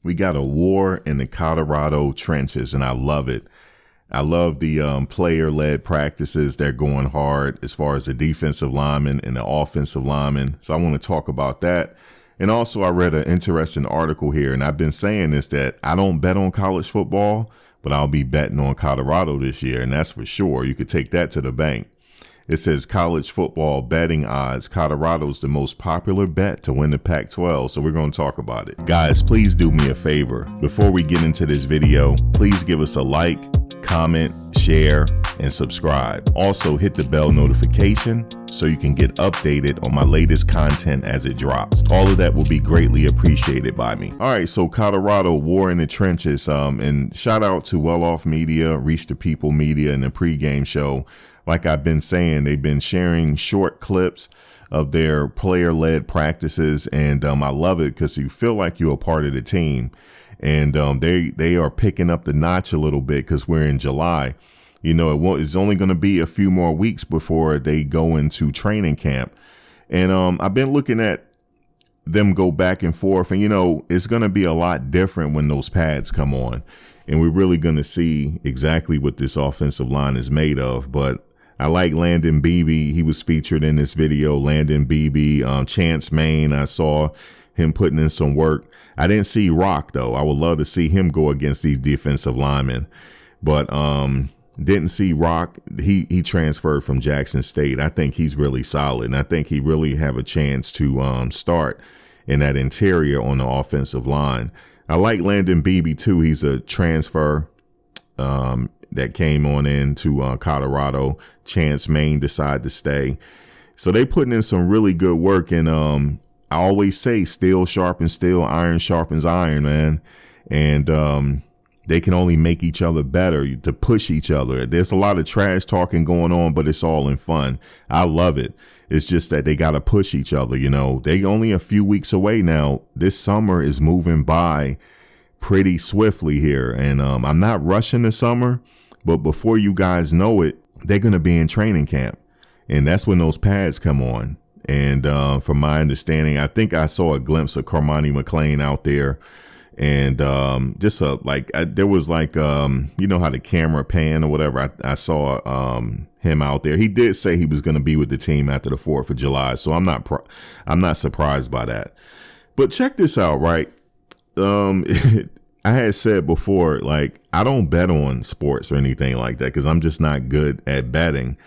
We got a war in the Colorado trenches, and I love it. I love the player-led practices. They're going hard as far as the defensive linemen and the offensive linemen. So I want to talk about that. And also, I read an interesting article here, and I've been saying this, that I don't bet on college football, but I'll be betting on Colorado this year, and that's for sure. You could take that to the bank. It says college football betting odds. Colorado's the most popular bet to win the Pac-12, so we're going to talk about it. Guys, please do me a favor. Before we get into this video, please give us a like, comment, share, and subscribe. Also, hit the bell notification so you can get updated on my latest content as it drops. All of that will be greatly appreciated by me. All right, so Colorado, war in the trenches. And shout out to Well Off Media, Reach the People Media, and the pregame show. Like I've been saying, they've been sharing short clips of their player-led practices, and I love it because you feel like you're a part of the team. And they are picking up the notch a little bit because we're in July. You know, it's only going to be a few more weeks before they go into training camp. And I've been looking at them go back and forth, and, you know, it's going to be a lot different when those pads come on. And we're really going to see exactly what this offensive line is made of. But I like Landon Beebe. He was featured in this video. Landon Beebe, Chance Main. I saw him putting in some work. I didn't see Rock, though. I would love to see him go against these defensive linemen. But didn't see Rock. He transferred from Jackson State. I think he's really solid. And I think he really have a chance to start in that interior on the offensive line. I like Landon Beebe, too. He's a transfer that came on into Colorado. Chance Main decided to stay. So they putting in some really good work. And I always say steel sharpens steel, iron sharpens iron, man. And they can only make each other better, to push each other. There's a lot of trash talking going on, but it's all in fun. I love it. It's just that they got to push each other. You know, they only a few weeks away now. This summer is moving by pretty swiftly here. And I'm not rushing the summer, but before you guys know it, they're going to be in training camp. And that's when those pads come on. And from my understanding, I think I saw a glimpse of Carmani McLean out there. And there was like, you know how the camera pan or whatever. I saw him out there. He did say he was going to be with the team after the 4th of July. So I'm not surprised by that. But check this out, right? I had said before, like, I don't bet on sports or anything like that because I'm just not good at betting.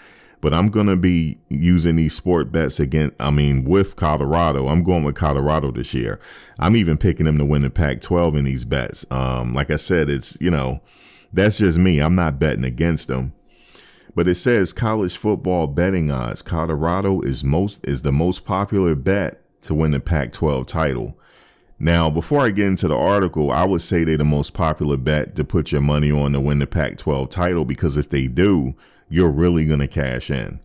But I'm going to be using these sport bets with Colorado. I'm going with Colorado this year. I'm even picking them to win the Pac-12 in these bets. Like I said, it's, you know, that's just me. I'm not betting against them. But it says college football betting odds. Colorado is the most popular bet to win the Pac-12 title. Now, before I get into the article, I would say they're the most popular bet to put your money on to win the Pac-12 title, because if they do, you're really going to cash in.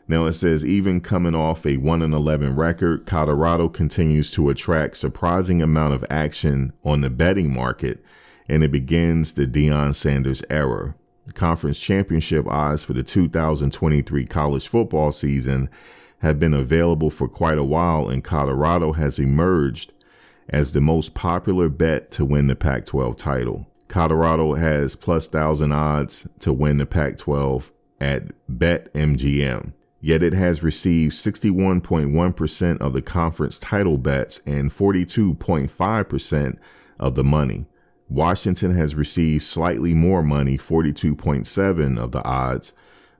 Now, it says even coming off a 1-11 record, Colorado continues to attract surprising amount of action on the betting market, and it begins the Deion Sanders era. The conference championship odds for the 2023 college football season have been available for quite a while, and Colorado has emerged as the most popular bet to win the Pac-12 title. Colorado has plus 1,000 odds to win the Pac-12 at BetMGM. Yet it has received 61.1% of the conference title bets and 42.5% of the money. Washington has received slightly more money, 42.7% of the odds,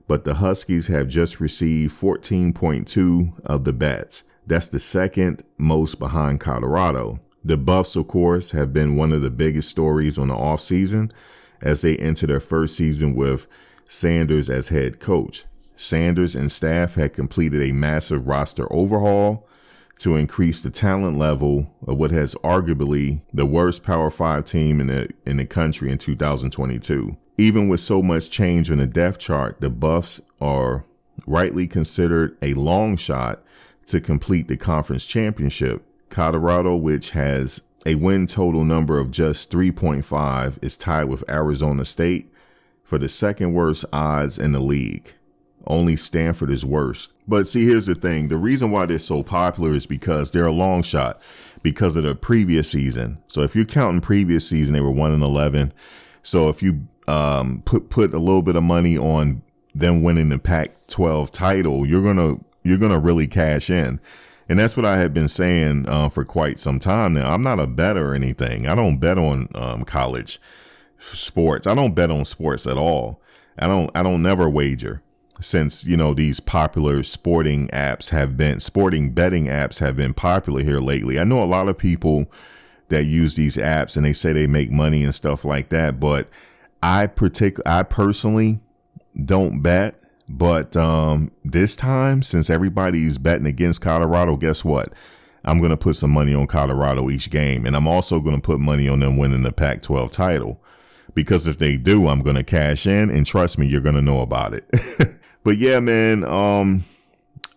but the Huskies have just received 14.2% of the bets. That's the second most behind Colorado. The Buffs, of course, have been one of the biggest stories on the offseason as they enter their first season with Sanders as head coach. Sanders and staff had completed a massive roster overhaul to increase the talent level of what has arguably the worst Power 5 team in the country in 2022. Even with so much change on the depth chart, the Buffs are rightly considered a long shot to complete the conference championship. Colorado, which has a win total number of just 3.5, is tied with Arizona State for the second worst odds in the league. Only Stanford is worse. But see, here's the thing. The reason why they're so popular is because they're a long shot because of the previous season. So if you're counting previous season, they were 1-11. So if you put a little bit of money on them winning the Pac-12 title, you're gonna really cash in. And that's what I had been saying for quite some time now. I'm not a bettor or anything. I don't bet on college sports. I don't bet on sports at all. I don't never wager, since, you know, these popular sporting betting apps have been popular here lately. I know a lot of people that use these apps and they say they make money and stuff like that, but I personally don't bet. But this time, since everybody's betting against Colorado, guess what? I'm going to put some money on Colorado each game. And I'm also going to put money on them winning the Pac-12 title. Because if they do, I'm going to cash in. And trust me, you're going to know about it. But yeah, man,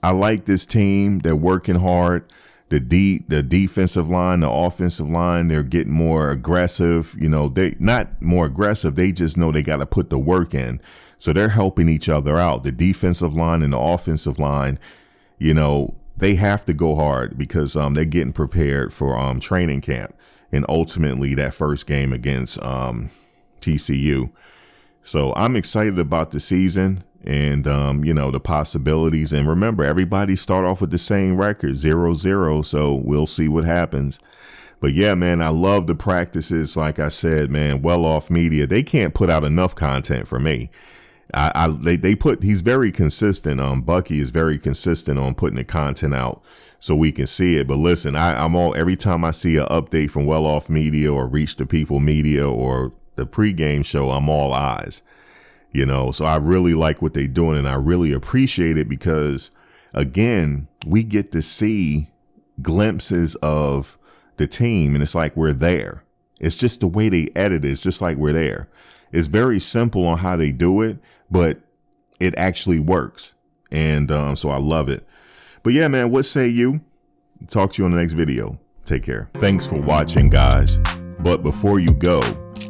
I like this team. They're working hard. The defensive line, the offensive line, they're getting more aggressive. You know, they not more aggressive. They just know they got to put the work in. So they're helping each other out. The defensive line and the offensive line, you know, they have to go hard because they're getting prepared for training camp and ultimately that first game against TCU. So I'm excited about the season and, you know, the possibilities. And remember, everybody start off with the same record, 0-0. So we'll see what happens. But yeah, man, I love the practices. Like I said, man, Well Off Media, they can't put out enough content for me. He's very consistent. Bucky is very consistent on putting the content out so we can see it. But listen, every time I see an update from Well Off Media or Reach the People Media or the pregame show, I'm all eyes, you know. So I really like what they're doing and I really appreciate it because, again, we get to see glimpses of the team and it's like we're there. It's just the way they edit it. It's just like we're there. It's very simple on how they do it, but it actually works. And so I love it. But yeah, man, what say you? Talk to you on the next video. Take care. Thanks for watching, guys. But before you go,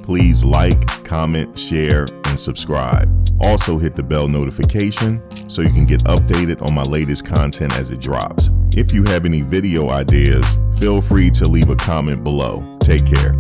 please like, comment, share, and subscribe. Also hit the bell notification so you can get updated on my latest content as it drops. If you have any video ideas, feel free to leave a comment below. Take care.